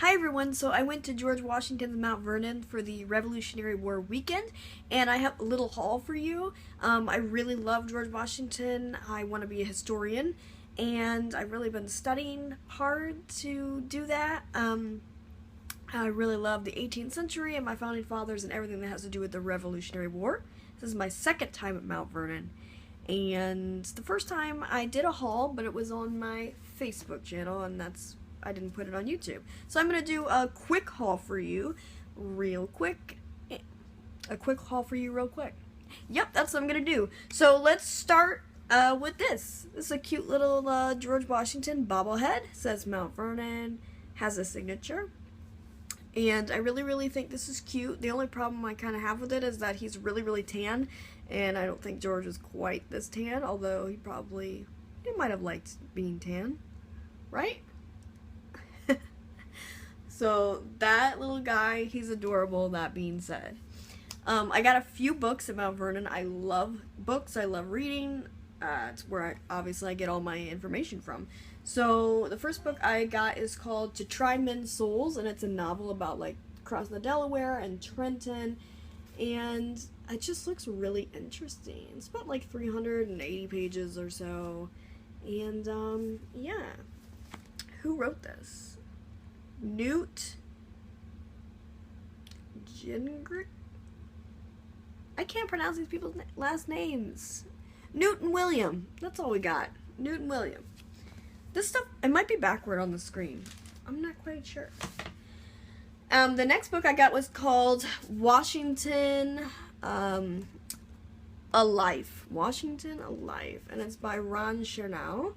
Hi everyone, so I went to George Washington's Mount Vernon for the Revolutionary War weekend, and I have a little haul for you. I really love George Washington. I want to be a historian, and I've really been studying hard to do that. I really love the 18th century and my founding fathers and everything that has to do with the Revolutionary War. This is my second time at Mount Vernon, and the first time I did a haul, but it was on my Facebook channel, and I didn't put it on YouTube. So I'm going to do a quick haul for you real quick. Yep, that's what I'm going to do. So let's start with this. This is a cute little George Washington bobblehead. It says Mount Vernon, has a signature. And I really think this is cute. The only problem I kind of have with it is that he's really tan. And I don't think George is quite this tan, although he might have liked being tan. Right? So that little guy, he's adorable, that being said. I got a few books at Mount Vernon. I love books. I love reading. It's where I get all my information from. So the first book I got is called To Try Men's Souls, and it's a novel about like crossing the Delaware and Trenton. And it just looks really interesting. It's about like 380 pages or so. And yeah. Who wrote this? Newt Gingrich? I can't pronounce these people's last names. Newt and William. That's all we got. Newt and William. This stuff, it might be backward on the screen. I'm not quite sure. The next book I got was called Washington, A Life. Washington, A Life. And it's by Ron Chernow.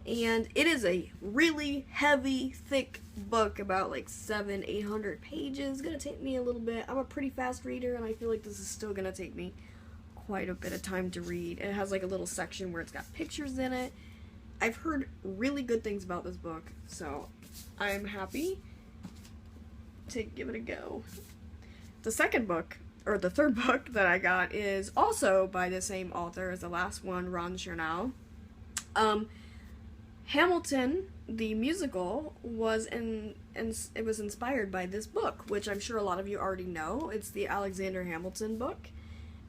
And it is a really heavy, thick book, about like 700-800 pages. It's gonna take me a little bit. I'm a pretty fast reader, and I feel like this is still gonna take me quite a bit of time to read. It has like a little section where it's got pictures in it. I've heard really good things about this book, so I'm happy to give it a go. The third book that I got is also by the same author as the last one, Ron Chernow. Hamilton, the musical, was inspired by this book, which I'm sure a lot of you already know. It's the Alexander Hamilton book,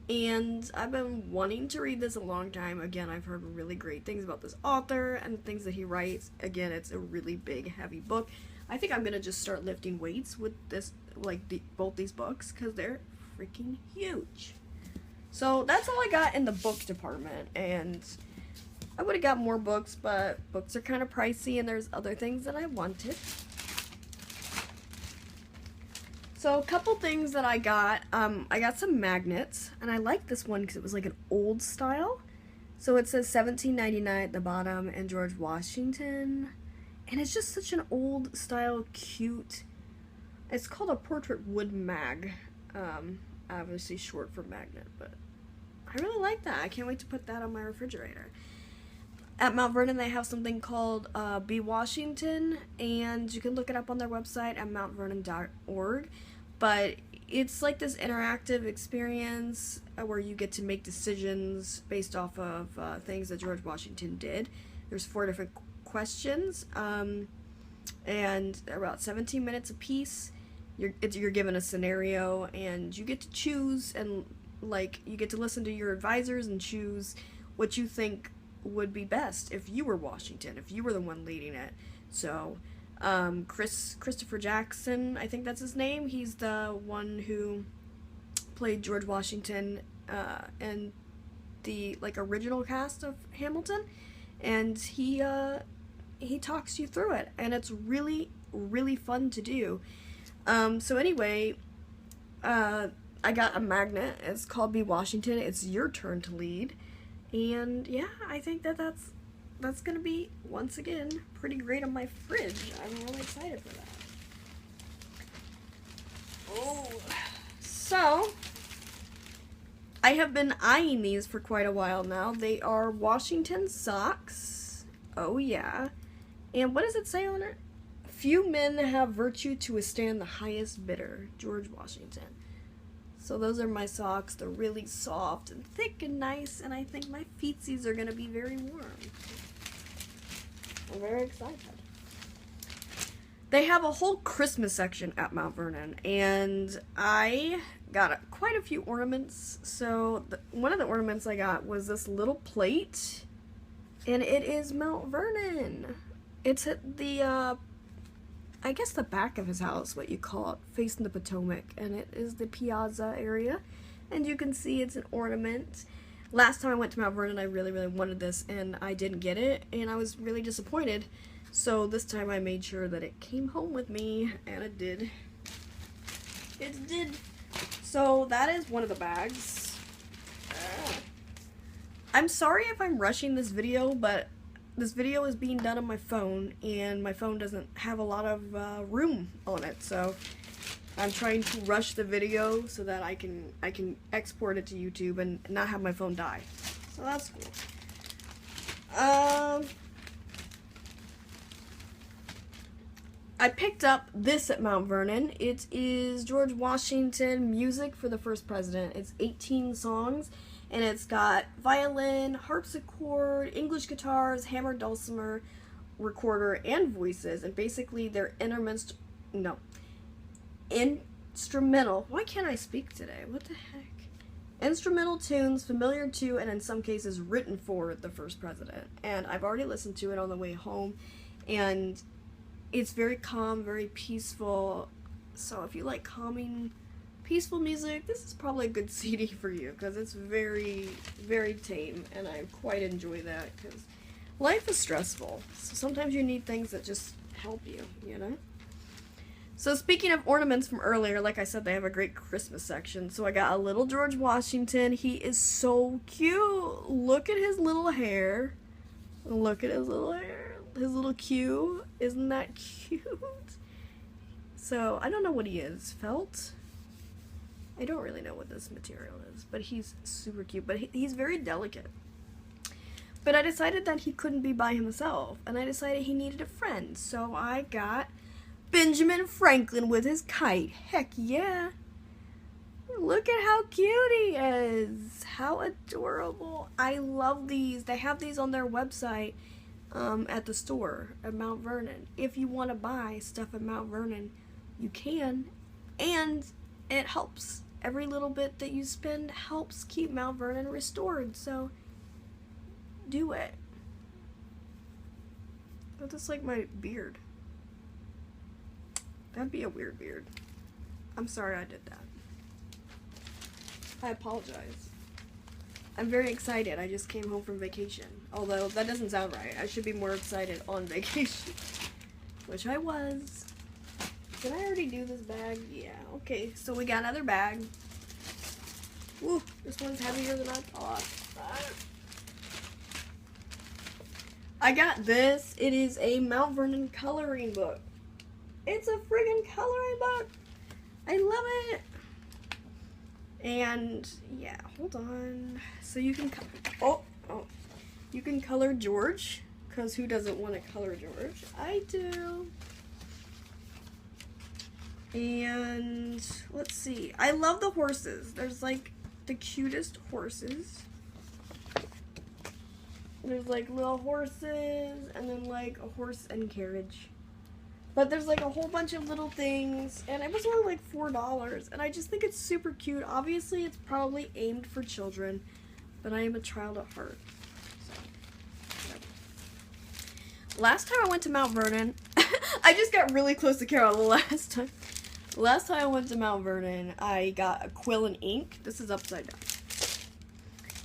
and I've been wanting to read this a long time. Again, I've heard really great things about this author and things that he writes. Again, it's a really big, heavy book. I think I'm gonna just start lifting weights with this, both these books, because they're freaking huge. So that's all I got in the book department, and I would have got more books, but books are kind of pricey, and there's other things that I wanted. So a couple things that I got some magnets, and I like this one because it was like an old style. So it says 1799 at the bottom and George Washington, and it's just such an old style, cute. It's called a portrait wood mag, obviously short for magnet, but I really like that. I can't wait to put that on my refrigerator. At Mount Vernon, they have something called Be Washington, and you can look it up on their website at mountvernon.org. But it's like this interactive experience where you get to make decisions based off of things that George Washington did. There's 4 different questions, and they're about 17 minutes a piece. You're given a scenario, and you get to choose, and you get to listen to your advisors and choose what you think would be best if you were Washington, if you were the one leading it. So Christopher Jackson, I think that's his name, he's the one who played George Washington in the original cast of Hamilton, and he talks you through it, and it's really fun to do. So anyway, I got a magnet. It's called Be Washington. It's your turn to lead. And yeah, I think that's gonna be, once again, pretty great on my fridge. I'm really excited for that. Oh, so I have been eyeing these for quite a while now. They are Washington socks. Oh yeah. And what does it say on it? Few men have virtue to withstand the highest bidder. George Washington. So those are my socks. They're really soft and thick and nice, and I think my feetsies are going to be very warm. I'm very excited. They have a whole Christmas section at Mount Vernon, and I got quite a few ornaments. So one of the ornaments I got was this little plate, and it is Mount Vernon. It's at the, I guess the back of his house, what you call it, facing the Potomac, and it is the piazza area, and you can see it's an ornament. Last time I went to Mount Vernon, I really wanted this, and I didn't get it, and I was really disappointed. So this time I made sure that it came home with me, and it did. It did. So that is one of the bags. I'm sorry if I'm rushing this video, but this video is being done on my phone, and my phone doesn't have a lot of room on it, so I'm trying to rush the video so that I can export it to YouTube and not have my phone die. So that's cool. I picked up this at Mount Vernon. It is George Washington Music for the First President. It's 18 songs, and it's got violin, harpsichord, English guitars, hammered dulcimer, recorder, and voices. And basically they're instrumental. Why can't I speak today? What the heck? Instrumental tunes familiar to, and in some cases written for, the first president. And I've already listened to it on the way home, and it's very calm, very peaceful. So if you like calming, peaceful music, this is probably a good CD for you, because it's very tame, and I quite enjoy that, because life is stressful. So sometimes you need things that just help you, you know? So speaking of ornaments from earlier, like I said, they have a great Christmas section. So I got a little George Washington. He is so cute. Look at his little hair. Look at his little hair. His little Q. Isn't that cute? So I don't know what he is. Felt? I don't really know what this material is, but he's super cute. But he's very delicate. But I decided that he couldn't be by himself, and I decided he needed a friend. So I got Benjamin Franklin with his kite. Heck yeah. Look at how cute he is. How adorable. I love these. They have these on their website at the store at Mount Vernon. If you want to buy stuff at Mount Vernon, you can. And it helps. Every little bit that you spend helps keep Mount Vernon restored. So do it. Oh, that's like my beard. That'd be a weird beard. I'm sorry I did that. I apologize. I'm very excited. I just came home from vacation. Although, that doesn't sound right. I should be more excited on vacation. Which I was. Did I already do this bag? Yeah. Okay, so we got another bag. Woo, this one's heavier than I thought. I got this. It is a Mount Vernon coloring book. It's a friggin' coloring book. I love it. And yeah, hold on. So you can you can color George, because who doesn't want to color George? I do. And let's see. I love the horses. There's like the cutest horses. There's like little horses, and then like a horse and carriage. But there's like a whole bunch of little things, and it was only like $4, and I just think it's super cute. Obviously, it's probably aimed for children, but I am a child at heart. So, last time I went to Mount Vernon, I just got really close to Carol the last time. Last time I went to Mount Vernon, I got a quill and ink. This is upside down.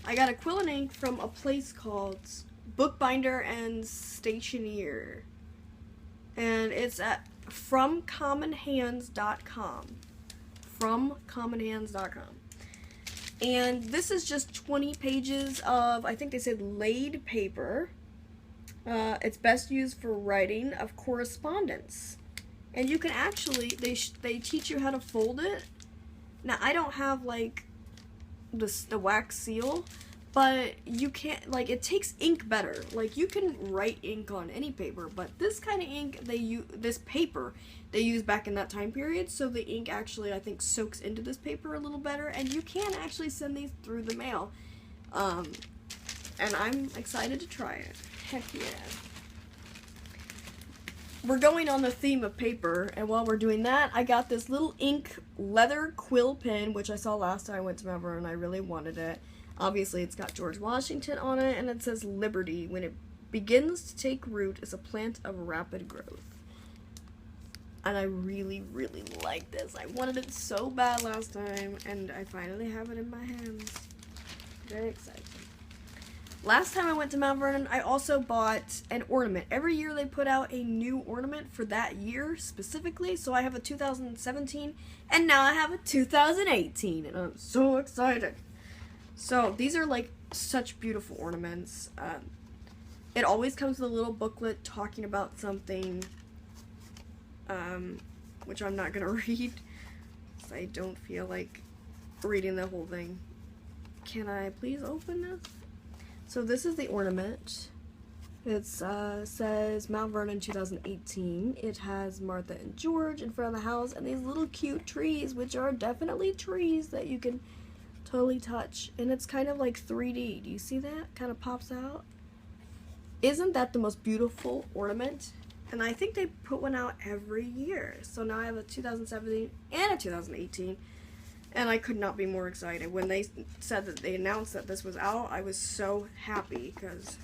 I got a quill and ink from a place called Bookbinder and Stationeer. And it's at fromcommonhands.com. Fromcommonhands.com. And this is just 20 pages of, I think they said laid paper. It's best used for writing of correspondence. And you can actually, they teach you how to fold it. Now, I don't have like the wax seal, but you can't, like, it takes ink better. Like, you can write ink on any paper, but this kind of ink, this paper, they used back in that time period, so the ink actually, I think, soaks into this paper a little better, and you can actually send these through the mail. And I'm excited to try it. Heck yeah. we're going on the theme of paper, and while we're doing that, I got this little ink leather quill pen, which I saw last time I went to Mount Vernon, and I really wanted it. Obviously, it's got George Washington on it, and it says Liberty. When it begins to take root, is a plant of rapid growth. And I really, really like this. I wanted it so bad last time, and I finally have it in my hands. Very excited. Last time I went to Mount Vernon, I also bought an ornament. Every year they put out a new ornament for that year specifically. So I have a 2017, and now I have a 2018, and I'm so excited. So these are like such beautiful ornaments. It always comes with a little booklet talking about something, which I'm not gonna read, because I don't feel like reading the whole thing. Can I please open this? So this is the ornament. It says Mount Vernon 2018. It has Martha and George in front of the house and these little cute trees, which are definitely trees that you can totally touch. And it's kind of like 3D. Do you see that? Kind of pops out. Isn't that the most beautiful ornament? And I think they put one out every year. So now I have a 2017 and a 2018. And I could not be more excited. When they said that they announced that this was out, I was so happy because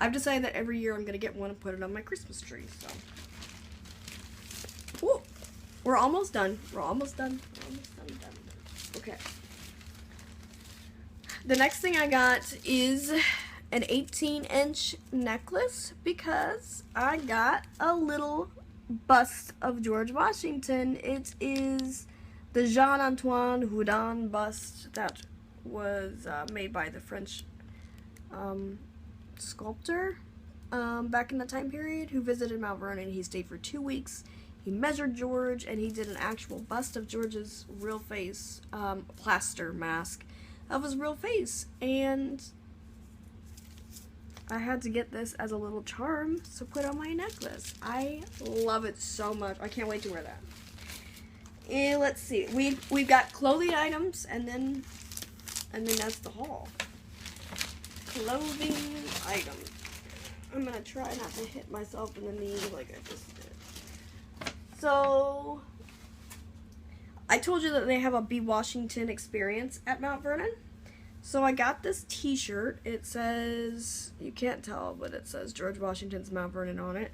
I've decided that every year I'm going to get one and put it on my Christmas tree. So, whoa, we're almost done. We're almost done. We're almost done. Okay. The next thing I got is an 18-inch necklace because I got a little bust of George Washington. It is the Jean-Antoine Houdin bust that was made by the French sculptor back in the time period who visited Mount Vernon. He stayed for 2 weeks. He measured George, and he did an actual bust of George's real face, plaster mask of his real face. And I had to get this as a little charm to put on my necklace. I love it so much. I can't wait to wear that. And let's see, we've got clothing items, and then that's the haul. Clothing items. I'm gonna try not to hit myself in the knee like I just did. So I told you that they have a B. Washington experience at Mount Vernon. So I got this t-shirt. It says, you can't tell, but it says George Washington's Mount Vernon on it.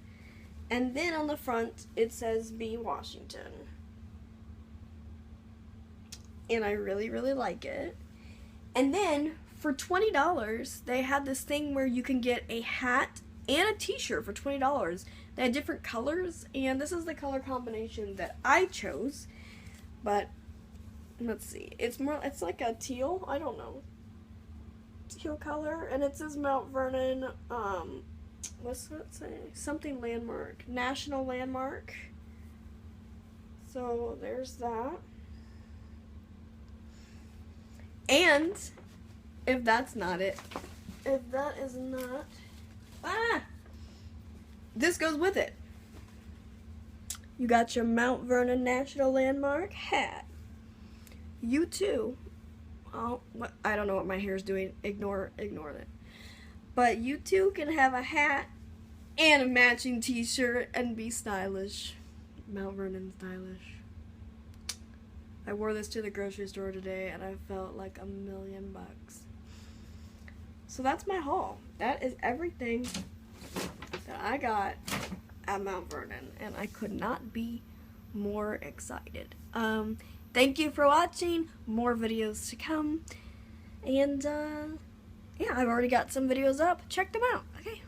And then on the front, it says B. Washington. And I really, really like it. And then for $20, they had this thing where you can get a hat and a t-shirt for $20. They had different colors, and this is the color combination that I chose. But let's see, it's like a teal, I don't know, teal color, and it says Mount Vernon, what's that say? Something landmark, national landmark. So there's that. And if that's not it, if that is not, this goes with it. You got your Mount Vernon National Landmark hat. You too. Oh, I don't know what my hair is doing. Ignore it. But you too can have a hat and a matching t-shirt and be stylish. Mount Vernon stylish. I wore this to the grocery store today and I felt like $1,000,000. So that's my haul. That is everything that I got at Mount Vernon, and I could not be more excited. Thank you for watching. More videos to come. And yeah, I've already got some videos up. Check them out. Okay.